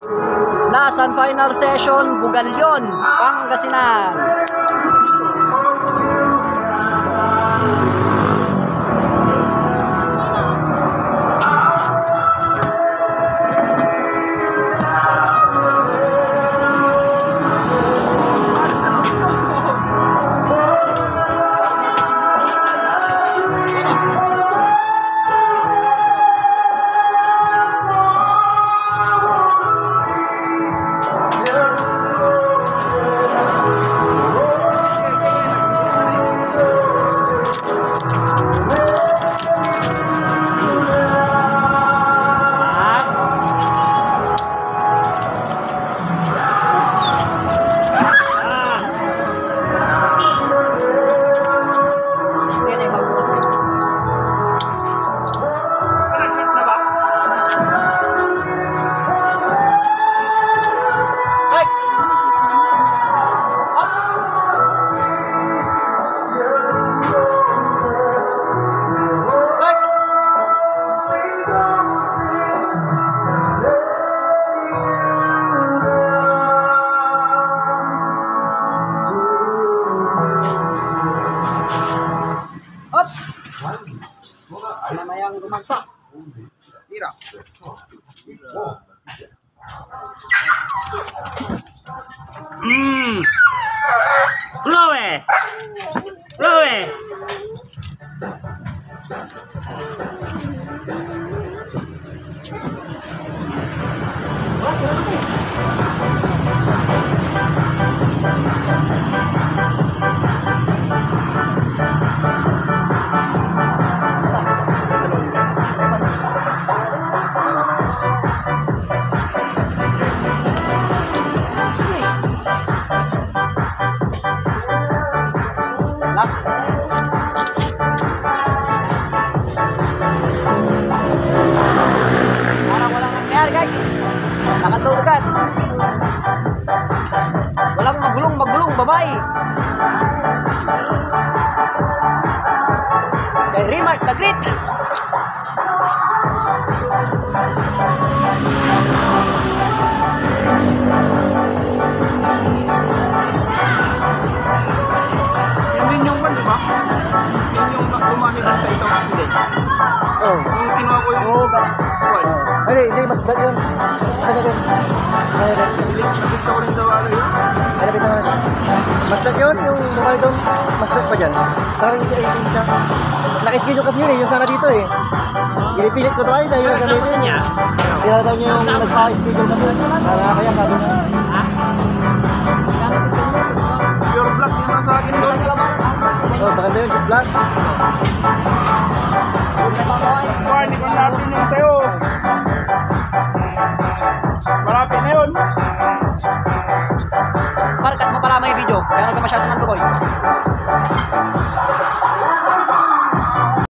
Last and final session, Bugalyon, Pangasinan. Mamayang rumagsak. Tira. Chloe. Chloe. Parang walang nangyari, guys. Nakatulgan. Walang magulong, babae. Kay Remark, the Great. Yan din yung one, di ba? Yan yung gumamit sa isang accident. Oh. Yung kinuha ko yung Oo, ba? one. Hindi, mas bad yun. Nakita ko rin daw ano yun. Mas bad yun, yung mukha doon, mas bad pa dyan. Parang hindi siya. Naka-schedule kasi yun eh, yung sana dito eh. Ginipilit ko tayo dahil yung gamitin niya. Kaya daw niya yung nagpa-schedule kasi. Kaya sabi na. Ha? Pure black yun lang sa akin doon. Oh, maganda yun, yung black. Kuha, hindi ko natin yung sa'yo. Malapit na yun. Markat mo pala may video, kaya nagka masyado ng tukoy.